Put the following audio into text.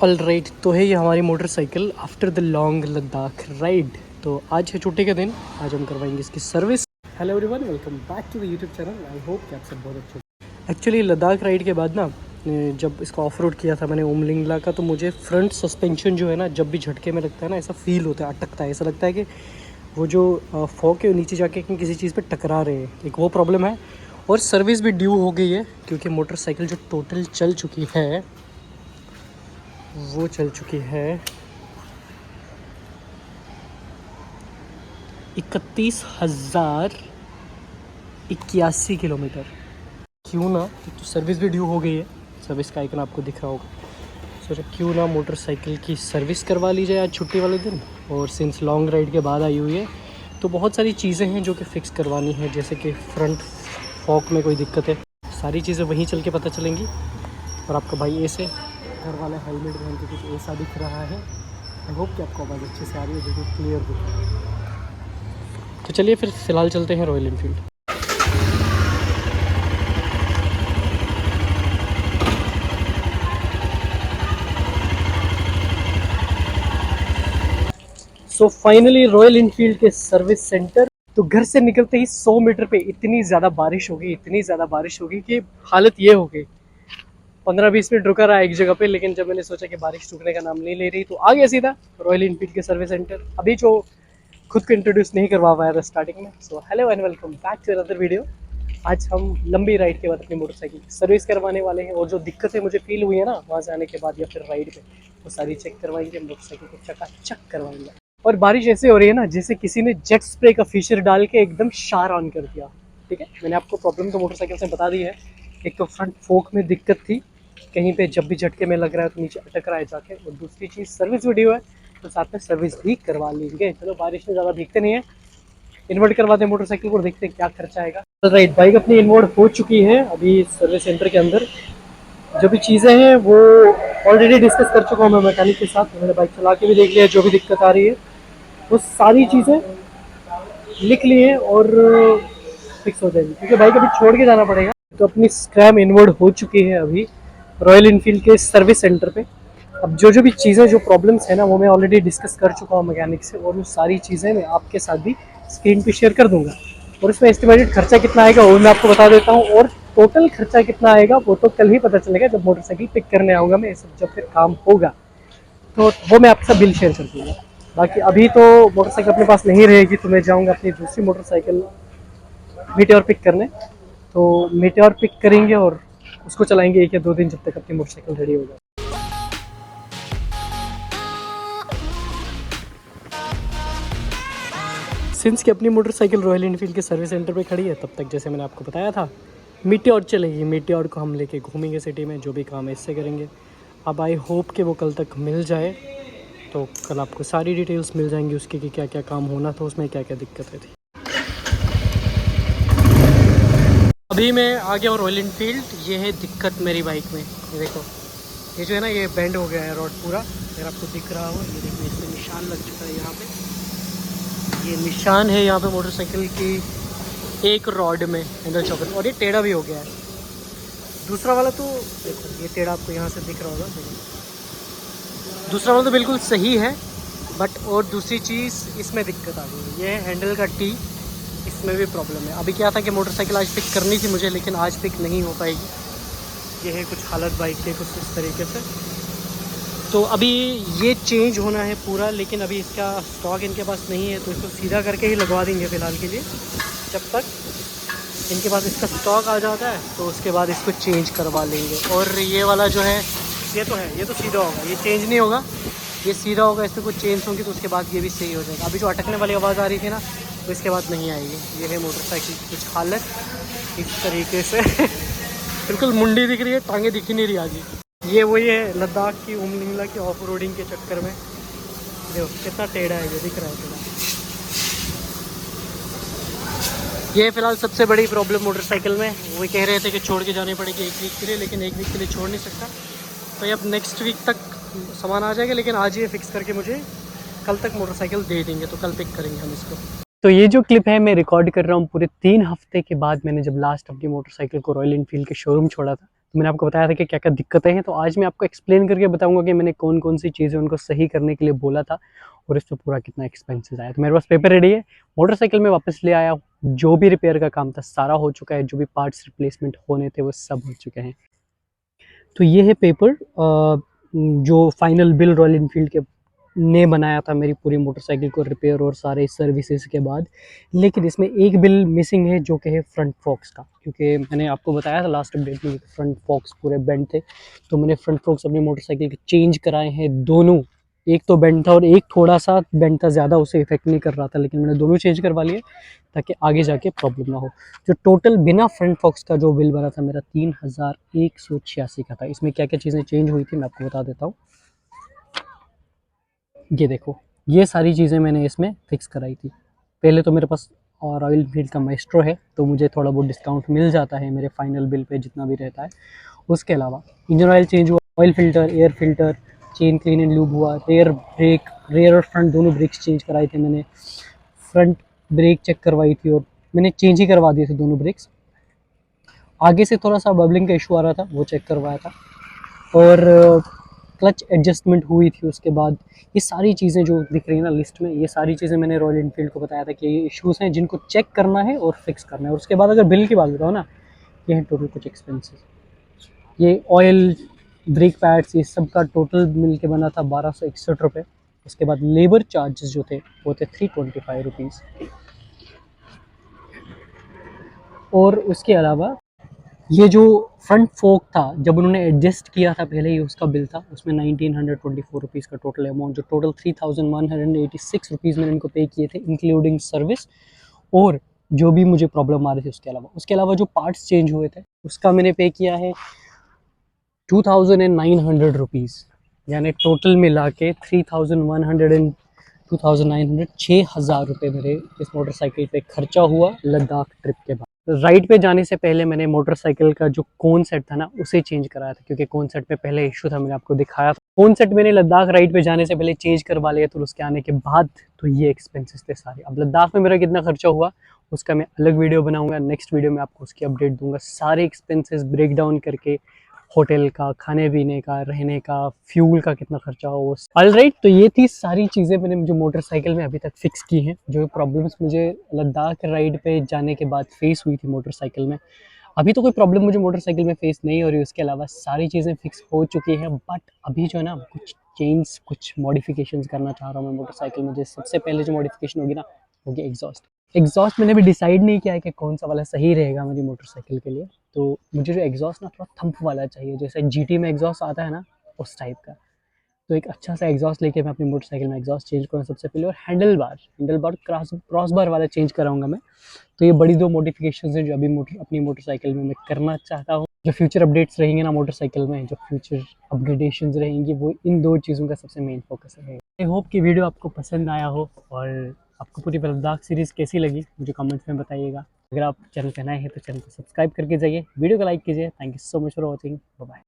All right, तो है ये हमारी motorcycle after the long Ladakh ride. तो आज है छुट्टी का दिन, आज हम करवाएंगे इसकी service. Hello everyone, welcome back to the YouTube channel. I hope कि आप सब बहुत अच्छे। एक्चुअली लद्दाख राइड के बाद ना, जब इसका ऑफ रोड किया था मैंने ओमलिंगला का, तो मुझे फ्रंट सस्पेंशन जो है ना, जब भी झटके में लगता है ना, ऐसा फील होता है, अटकता है, ऐसा लगता है कि वो जो फॉक है नीचे जाके किसी चीज़ पे टकरा रहे हैं। एक वो प्रॉब्लम है, और सर्विस भी ड्यू हो गई है क्योंकि मोटरसाइकिल जो टोटल चल चुकी है वो चल चुकी है 31,081 किलोमीटर। क्यों ना, तो सर्विस भी ड्यू हो गई है, सर्विस का आइकन आपको दिख रहा होगा। सोचा क्यों ना मोटरसाइकिल की सर्विस करवा ली जाए आज छुट्टी वाले दिन। और सिंस लॉन्ग राइड के बाद आई हुई है तो बहुत सारी चीज़ें हैं जो कि फ़िक्स करवानी है, जैसे कि फ्रंट फॉक में कोई दिक्कत है, सारी चीज़ें वहीं चल के पता चलेंगी। और आपका भाई ऐसे घर वाला हेलमेट पहन के कुछ ऐसा दिख रहा है। आई होप कि आपको आवाज़ अच्छे से आ रही है, जो कि क्लियर दिख रही है। तो चलिए फिर फ़िलहाल चलते हैं royal Enfield. So finally royal Enfield के सर्विस सेंटर। तो घर से निकलते ही 100 मीटर पे इतनी ज़्यादा बारिश होगी, इतनी ज़्यादा बारिश होगी कि हालत ये हो गई। 15-20 मिनट रुका रहा एक जगह पे, लेकिन जब मैंने सोचा कि बारिश रुकने का नाम नहीं ले रही तो आ गया सीधा रॉयल इनफील्ड के सर्विस सेंटर। अभी जो खुद को इंट्रोड्यूस नहीं करवा पाया था स्टार्टिंग में। So hello and welcome back to another video. आज हम लंबी राइड के बाद अपनी मोटरसाइकिल की सर्विस करवाने वाले हैं, और जो दिक्कतें मुझे फील हुई है ना वहाँ से आने के बाद या फिर राइड पे, वो सारी चेक करवाएंगे, मोटरसाइकिल को चकाचक करवाएंगे। और बारिश ऐसे हो रही है ना जैसे किसी ने जेट स्प्रे का फीचर डाल के एकदम शार ऑन कर दिया। ठीक है, मैंने आपको प्रॉब्लम तो मोटरसाइकिल से बता दी है। एक तो फ्रंट फोक में दिक्कत थी, कहीं पे जब भी झटके में लग रहा है तो नीचे अटक रहा है जाके। और दूसरी चीज़ सर्विस वीडियो है, तो साथ में सर्विस भी करवा लेंगे। चलो बारिश में ज़्यादा भीगते नहीं है, इन्वर्ट करवाते हैं मोटरसाइकिल को, देखते हैं क्या खर्चा आएगा। राइट, बाइक अपनी इन्वर्ट हो चुकी है अभी सर्विस सेंटर के अंदर। जो भी चीज़ें हैं वो ऑलरेडी डिस्कस कर चुका हूँ मैं मैकेनिक के साथ। मैंने बाइक चला के भी देख लिया, जो भी दिक्कत आ रही है वो सारी चीज़ें लिख लिए और फिक्स हो जाएगी, क्योंकि बाइक अभी छोड़ के जाना पड़ेगा। तो अपनी स्क्रैम इन्वर्ट हो चुकी है अभी रॉयल इनफील्ड के सर्विस सेंटर पे। अब जो जो भी चीज़ें, जो प्रॉब्लम्स है ना, वो मैं ऑलरेडी डिस्कस कर चुका हूँ मैकेनिक से, और वो सारी चीज़ें मैं आपके साथ भी स्क्रीन पे शेयर कर दूंगा। और उसमें एस्टिमेटेड खर्चा कितना आएगा वो मैं आपको बता देता हूँ, और टोटल खर्चा कितना आएगा वो तो कल ही पता चलेगा जब मोटरसाइकिल पिक करने आऊँगा मैं, सब जब फिर काम होगा तो वो मैं आपके साथ बिल शेयर कर दूँगा। बाकी अभी तो मोटरसाइकिल अपने पास नहीं रहेगी, तो मैं जाऊँगा अपनी दूसरी मोटरसाइकिल मीटेओर पिक करने। तो मीटेओर पिक करेंगे और उसको चलाएंगे 1 या 2 दिन, जब तक अपनी मोटरसाइकिल रेडी हो जाए। सिंस कि अपनी मोटरसाइकिल रॉयल इनफील्ड के सर्विस सेंटर पे खड़ी है, तब तक जैसे मैंने आपको बताया था मीटेओर चलेगी। मीटेओर को हम लेके घूमेंगे सिटी में, जो भी काम है इससे करेंगे। अब आई होप कि वो कल तक मिल जाए, तो कल आपको सारी डिटेल्स मिल जाएंगी उसकी कि क्या क्या काम होना था उसमें, क्या क्या दिक्कतें थी। अभी मैं आ गया हूँ रॉयल इनफील्ड। ये है दिक्कत मेरी बाइक में, ये देखो, ये जो है ना, ये बेंड हो गया है रॉड पूरा। अगर आपको दिख रहा हो, ये देखिए इसमें निशान लग चुका है यहाँ पे। ये निशान है यहाँ पे मोटरसाइकिल की एक रॉड में, हैंडल चौकर, और ये टेढ़ा भी हो गया है। दूसरा वाला तो देखो, ये टेढ़ा आपको यहाँ से दिख रहा होगा, दूसरा वाला तो बिल्कुल सही है। बट और दूसरी चीज़ इसमें दिक्कत आ गई, ये है हैंडल का टी, इसमें भी प्रॉब्लम है। अभी क्या था कि मोटरसाइकिल आज पिक करनी थी मुझे, लेकिन आज पिक नहीं हो पाएगी। ये है कुछ हालत बाइक के कुछ इस तरीके से। तो अभी ये चेंज होना है पूरा, लेकिन अभी इसका स्टॉक इनके पास नहीं है, तो इसको सीधा करके ही लगवा देंगे फ़िलहाल के लिए। जब तक इनके पास इसका स्टॉक आ जाता है तो उसके बाद इसको चेंज करवा लेंगे। और ये वाला जो है, ये तो है, ये तो सीधा होगा, ये चेंज नहीं होगा, ये सीधा होगा। इसमें कुछ चेंज होंगी तो उसके बाद ये भी सही हो जाएगा। अभी जो अटकने वाली आवाज़ आ रही थी ना, तो इसके बाद नहीं आएगी। ये है मोटरसाइकिल की कुछ हालत इस तरीके से बिल्कुल मुंडी दिख रही है, टांगे दिख ही नहीं रही आगे। ये वही है लद्दाख की उमलिंगला की ऑफ रोडिंग के चक्कर में, देखो कितना टेढ़ा है, ये दिख रहा है टेढ़ा। ये फ़िलहाल सबसे बड़ी प्रॉब्लम मोटरसाइकिल में। वो कह रहे थे कि छोड़ के जानी पड़ेगी 1 वीक के लिए, लेकिन 1 वीक के लिए छोड़ नहीं सकता। तो ये अब नेक्स्ट वीक तक सामान आ जाएगा, लेकिन आज ये फिक्स करके मुझे कल तक मोटरसाइकिल दे देंगे, तो कल पिक करेंगे हम इसको। तो ये जो क्लिप है मैं रिकॉर्ड कर रहा हूँ पूरे 3 हफ्ते के बाद। मैंने जब लास्ट अपनी मोटरसाइकिल को रॉयल इनफील्ड के शोरूम छोड़ा था, तो मैंने आपको बताया था कि क्या क्या दिक्कतें हैं, तो आज मैं आपको एक्सप्लेन करके बताऊंगा कि मैंने कौन कौन सी चीज़ें उनको सही करने के लिए बोला था और इस पर पूरा कितना एक्सपेंसेस आया। तो मेरे पास पेपर रेडी है, मोटरसाइकिल में वापस ले आया, जो भी रिपेयर का काम था सारा हो चुका है, जो भी पार्ट्स रिप्लेसमेंट होने थे वो सब हो चुके हैं। तो ये है पेपर जो फाइनल बिल रॉयल इनफील्ड के ने बनाया था मेरी पूरी मोटरसाइकिल को रिपेयर और सारे सर्विसेज के बाद। लेकिन इसमें एक बिल मिसिंग है जो कि है फ्रंट फॉक्स का, क्योंकि मैंने आपको बताया था लास्ट अपडेट में फ्रंट फॉक्स पूरे बेंड थे। तो मैंने फ्रंट फॉक्स अपनी मोटरसाइकिल के चेंज कराए हैं दोनों। एक तो बेंड था और एक थोड़ा सा बेंड था, ज़्यादा उसे इफेक्ट नहीं कर रहा था, लेकिन मैंने दोनों चेंज करवा लिए ताकि आगे जाके प्रॉब्लम ना हो। जो टोटल बिना फ्रंट फॉक्स का जो बिल बना था मेरा 3186 का था। इसमें क्या क्या चीज़ें चेंज हुई थी मैं आपको बता देता हूँ। ये देखो, ये सारी चीज़ें मैंने इसमें फिक्स कराई थी। पहले तो मेरे पास रॉयल एनफील्ड का माइस्ट्रो है, तो मुझे थोड़ा बहुत डिस्काउंट मिल जाता है मेरे फाइनल बिल पे जितना भी रहता है। उसके अलावा इंजन ऑयल चेंज हुआ, oil filter, air filter, chain clean and lube हुआ, रेयर ब्रेक, रेयर और फ्रंट दोनों ब्रेक्स चेंज कराए थे मैंने। फ्रंट ब्रेक चेक करवाई थी और मैंने चेंज ही करवा दिए थे दोनों ब्रेक्स। आगे से थोड़ा सा बबलिंग का इशू आ रहा था, वो चेक करवाया था। और क्लच एडजस्टमेंट हुई थी उसके बाद। ये सारी चीज़ें जो दिख रही है ना लिस्ट में, ये सारी चीज़ें मैंने रॉयल इनफील्ड को बताया था कि ये इश्यूज़ हैं जिनको चेक करना है और फिक्स करना है। और उसके बाद अगर बिल की बात बताओ ना, ये है टोटल कुछ एक्सपेंसेस। ये ऑयल, ब्रेक पैड्स, ये सब का टोटल मिल के बना था 1261 रुपये। उसके बाद लेबर चार्जेस जो थे वो थे 325 रुपीज़। और उसके अलावा ये जो फ्रंट फोक था, जब उन्होंने एडजस्ट किया था पहले ही उसका बिल था, उसमें 1924 रुपीज़ का टोटल अमाउंट, जो टोटल 3186 रुपीज़ मैंने इनको पे किए थे इंक्लूडिंग सर्विस और जो भी मुझे प्रॉब्लम आ रही थी उसके अलावा जो पार्ट्स चेंज हुए थे उसका मैंने पे किया है 2900 रुपीज़। यानी टोटल मिला के 3100 एंड 2900, 6000 रुपये मेरे इस मोटरसाइकिल पे खर्चा हुआ लद्दाख ट्रिप के बाद। राइड पे जाने से पहले मैंने मोटरसाइकिल का जो कोन सेट था ना उसे चेंज कराया था, क्योंकि कोन सेट पे पहले इशू था, मैंने आपको दिखाया था। कोन सेट मैंने लद्दाख राइड पे जाने से पहले चेंज करवा लिया, तो उसके आने के बाद तो ये एक्सपेंसेस थे सारे। अब लद्दाख में मेरा कितना खर्चा हुआ उसका मैं अलग वीडियो बनाऊंगा, नेक्स्ट वीडियो में आपको उसकी अपडेट दूंगा, सारे एक्सपेंसेस ब्रेक डाउन करके, होटल का, खाने पीने का, रहने का, फ्यूल का कितना खर्चा हो। ऑलराइट, तो ये थी सारी चीज़ें मैंने जो मोटरसाइकिल में अभी तक फिक्स की हैं, जो प्रॉब्लम्स मुझे लद्दाख राइड पे जाने के बाद फेस हुई थी मोटरसाइकिल में। अभी तो कोई प्रॉब्लम मुझे मोटरसाइकिल में फेस नहीं हो रही, उसके अलावा सारी चीज़ें फिक्स हो चुकी हैं। बट अभी जो है ना कुछ चेंज, कुछ मॉडिफिकेशंस करना चाह रहा हूँ मैं मोटरसाइकिल में। जैसे सबसे पहले जो मॉडिफिकेशन होगी ना, होगी एग्जॉस्ट। एग्जॉस्ट मैंने भी डिसाइड नहीं किया है कि कौन सा वाला सही रहेगा मेरी मोटरसाइकिल के लिए। तो मुझे जो एग्जॉस्ट ना थोड़ा थंप वाला चाहिए, जैसे जीटी में एग्जॉस्ट आता है ना उस टाइप का। तो एक अच्छा सा एग्जॉस्ट लेके मैं अपनी मोटरसाइकिल में एग्जॉस्ट चेंज करूँ सबसे पहले। और हैंडल बार क्रॉस बार वाला चेंज कराऊंगा मैं। तो ये बड़ी दो मॉडिफिकेशंस हैं जो अभी अपनी मोटरसाइकिल में मैं करना चाहता हूँ। जो फ्यूचर अपडेट्स रहेंगे ना मोटरसाइकिल में, जो फ्यूचर अपग्रेडेशंस रहेंगी, वो इन दो चीज़ों का सबसे मेन फोकस रहेगा। आई होप कि वीडियो आपको पसंद आया हो, और आपको पूरी लद्दाख सीरीज़ कैसी लगी मुझे कमेंट्स में बताइएगा। अगर आप चैनल पर नए हैं तो चैनल को सब्सक्राइब करके जाइए, वीडियो को लाइक कीजिए। Thank you so much for watching, bye bye.